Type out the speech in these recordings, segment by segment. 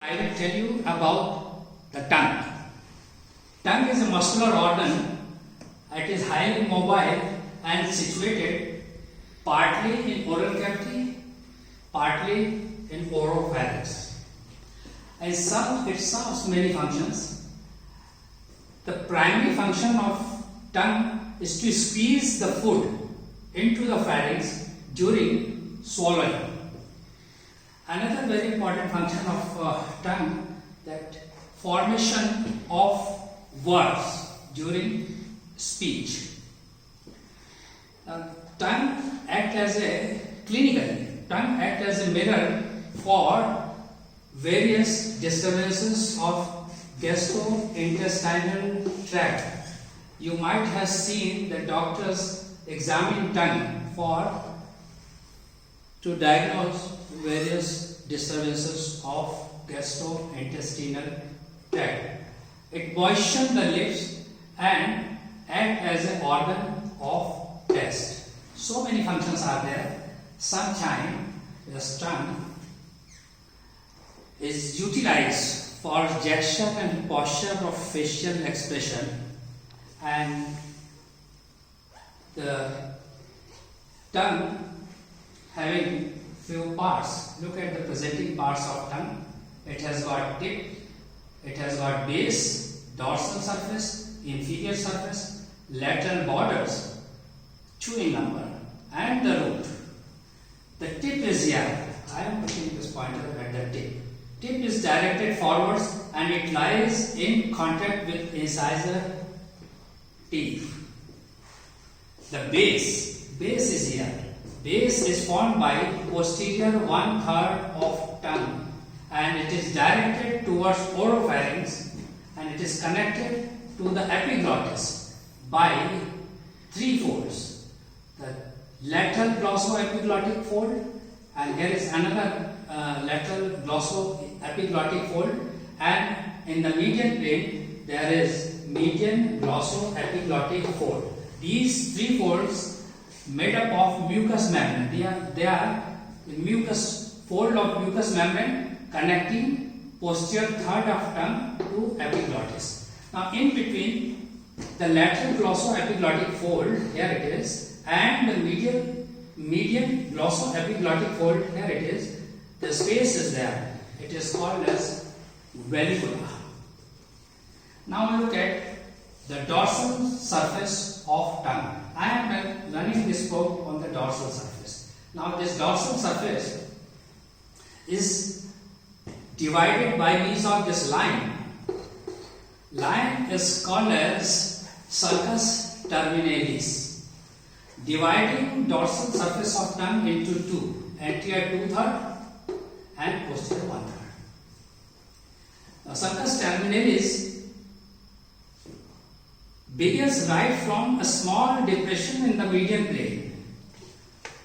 I will tell you about the tongue. Tongue is a muscular organ. It is highly mobile and situated partly in oral cavity, partly in oropharynx. It serves many functions. The primary function of tongue is to squeeze the food into the pharynx during swallowing. Another very important function of tongue, that formation of words during speech. Tongue acts as a mirror for various disturbances of gastrointestinal tract. You might have seen the doctors examine tongue to diagnose various disturbances of gastrointestinal tract. It moistens the lips and acts as an organ of taste. So many functions are there. Sometimes the tongue is utilized for gesture and posture of facial expression, and the tongue having few parts. Look at the presenting parts of tongue. It has got tip, it has got base, dorsal surface, inferior surface, lateral borders, chewing number, and the root. The tip is here. I am putting this pointer at the tip. Tip is directed forwards and it lies in contact with incisor teeth. The base is here. Base is formed by posterior 1/3 of tongue, and it is directed towards oropharynx, and it is connected to the epiglottis by 3 folds. The lateral glossoepiglottic fold, and here is another lateral glossoepiglottic fold, and in the median plane there is median glossoepiglottic fold. These 3 folds made up of mucous membrane. They are the fold of mucous membrane connecting posterior third of tongue to epiglottis. Now in between the lateral glossoepiglottic fold, here it is, and the median glossoepiglottic fold, here it is, the space is there. It is called as valvula. Now look at the dorsal surface of tongue. I am running this probe on the dorsal surface. Now this dorsal surface is divided by means of this line. Line is called as sulcus terminalis, dividing dorsal surface of tongue into 2, anterior 2/3 and posterior 1/3. Now sulcus terminalis begins right from a small depression in the median plane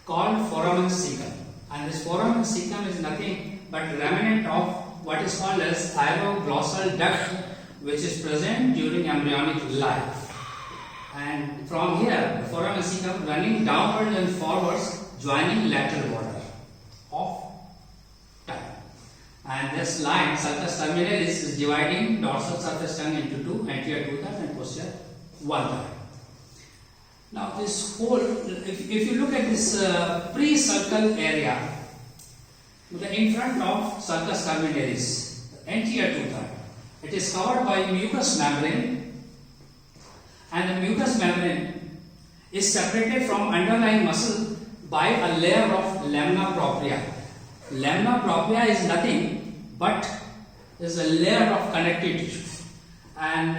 called foramen cecum, and this foramen cecum is nothing but remnant of what is called as thyroglossal duct, which is present during embryonic life. And from here the foramen cecum running downwards and forwards, joining lateral border of tongue, and this line sulcus terminalis is dividing dorsal surface tongue into 2, anterior 2/3 and posterior 1/3. Now this whole, if you look at this pre-sulcal area, in front of sulcus terminalis, the anterior 2/3, it is covered by mucous membrane, and the mucous membrane is separated from underlying muscle by a layer of lamina propria. Lamina propria is nothing but is a layer of connective tissue, and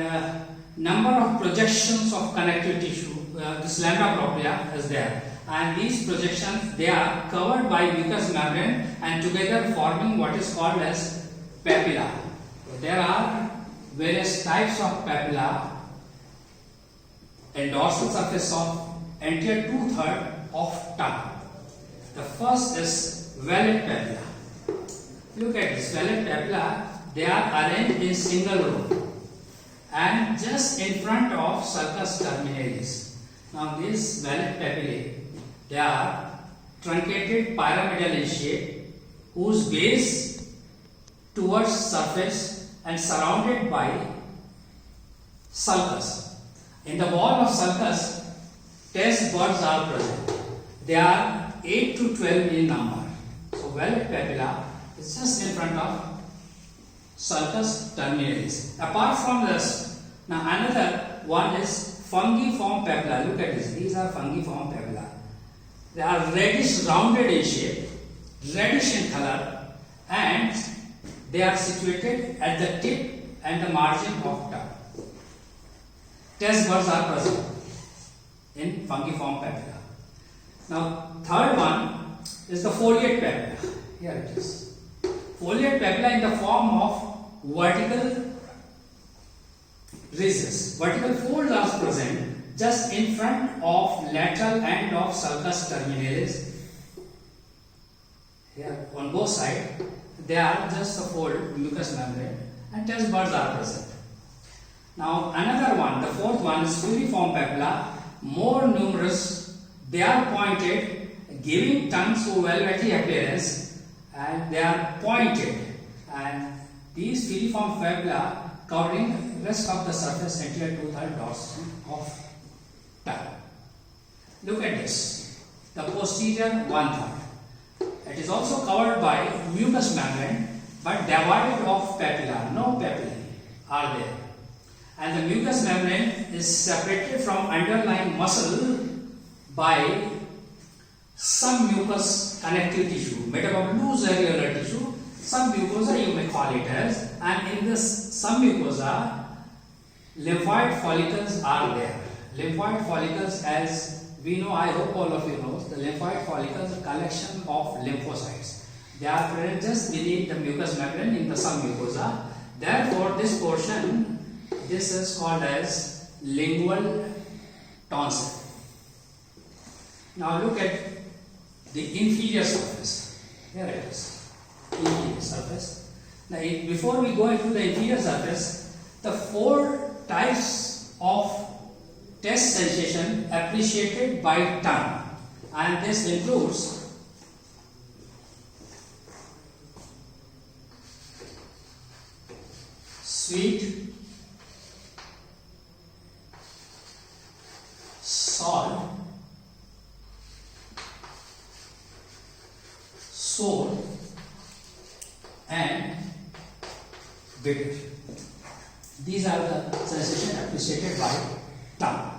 number of projections of connective tissue, this lamina propria is there, and these projections, they are covered by mucous membrane and together forming what is called as papilla. There are various types of papilla in dorsal surface of anterior 2/3 of tongue. The first is velvet papilla. Look at this velvet papilla. They are arranged in single row and just in front of sulcus terminalis. Now these velvet papillae, they are truncated pyramidal in shape, whose base towards surface and surrounded by sulcus. In the wall of sulcus, test buds are present. They are 8 to 12 in number. So velvet papilla is just in front of sulcus terminalis. Apart from this, now another one is fungiform papilla. Look at this. These are fungiform papilla. They are reddish rounded in shape, reddish in color, and they are situated at the tip and the margin of tongue. Test buds are present in fungiform papilla. Now, third one is the foliate papilla. Here it is. Foliate papilla in the form of vertical ridges. Vertical folds are present just in front of lateral end of sulcus terminalis. Here on both sides, they are just a fold, mucous membrane, and test buds are present. Now another one, the fourth one is filiform papilla, more numerous. They are pointed, giving tongue so velvety appearance, and they are pointed. And these filiform papilla covering rest of the surface anterior 2/3 dorsum of tongue. Look at this, the posterior 1/3. It is also covered by mucous membrane, but devoid of papilla. No papillae are there. And the mucous membrane is separated from underlying muscle by some mucous connective tissue made up of loose areolar tissue. Some mucosa you may call it as, and in this some mucosa lymphoid follicles are there. Lymphoid follicles, as we know, I hope all of you know, the lymphoid follicles are a collection of lymphocytes. They are present just beneath the mucous membrane in the some mucosa. Therefore, this portion, this is called as lingual tonsil. Now look at the inferior surface. Here it is, inferior surface. Now before we go into the inferior surface, the 4 types of taste sensation appreciated by tongue, and this includes sweet, salt, sour, and bitter. These are the sensations appreciated by tongue.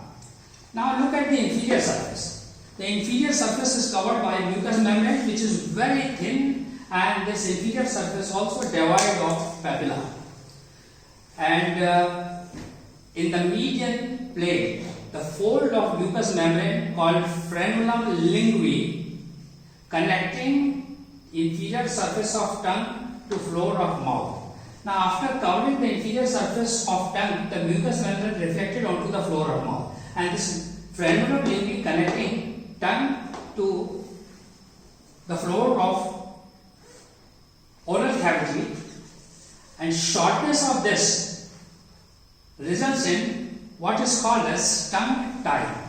Now look at the inferior surface. The inferior surface is covered by mucous membrane, which is very thin, and this inferior surface also devoid of papilla. And in the median plane, the fold of mucous membrane called frenulum linguae connecting inferior surface of tongue to floor of mouth. Now after covering the inferior surface of tongue, the mucous membrane reflected onto the floor of mouth, and this frenulum linguae connecting tongue to the floor of oral cavity, and shortness of this results in what is called as tongue tie.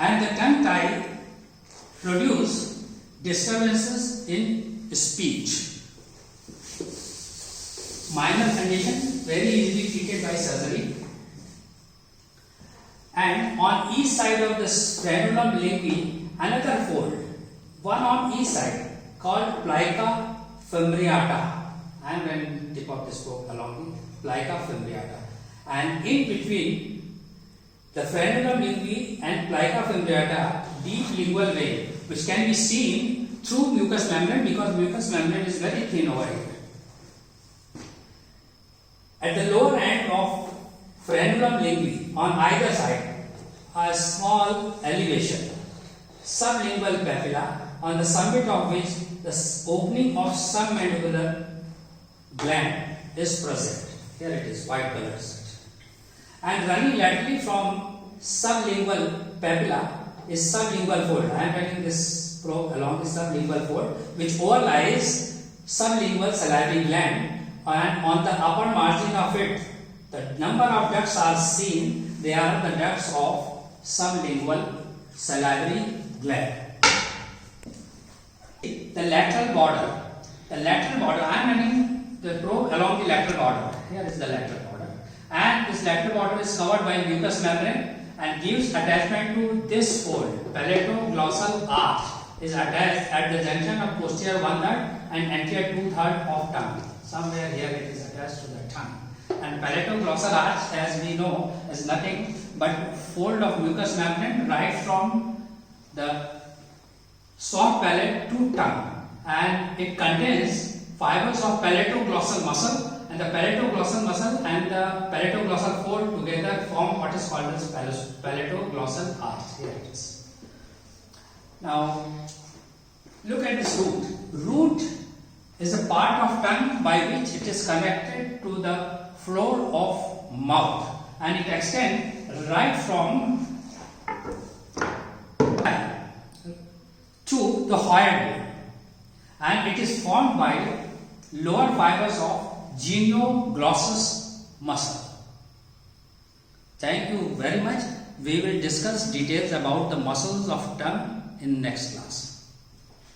And the tongue tie produce disturbances in speech. Minor condition, very easily treated by surgery. And on each side of this frenulum linguae, another fold, one on each side, called plica fimbriata. I am running tip of this book along the plica fimbriata. And in between the frenulum linguae and plica fimbriata, deep lingual vein, which can be seen through mucous membrane, because mucous membrane is very thin over here. At the lower end of frenulum linguae, on either side, a small elevation, sublingual papilla, on the summit of which the opening of submandibular gland is present. Here it is, white color. And running laterally from sublingual papilla is sublingual fold. I am running this probe along the sublingual fold, which overlies sublingual salivary gland, and on the upper margin of it, the number of ducts are seen they are the ducts of sublingual salivary gland. The lateral border. The lateral border, I am running the probe along the lateral border. Here is the lateral border. And this lateral border is covered by mucous membrane and gives attachment to this fold. Palatoglossal arch is attached at the junction of posterior 1/3 and anterior 2/3 of tongue. Somewhere here it is attached to the tongue. And palatoglossal arch, as we know, is nothing but fold of mucous membrane right from the soft palate to tongue, and it contains fibers of palatoglossal muscle, and the palatoglossal muscle and the palatoglossal fold together form what is called as palatoglossal arch. Here it is. Now look at this root. Root is a part of tongue by which it is connected to the floor of mouth, and it extends right from to the hyoid bone, and it is formed by lower fibers of genioglossus muscle. Thank you very much. We will discuss details about the muscles of tongue in next class.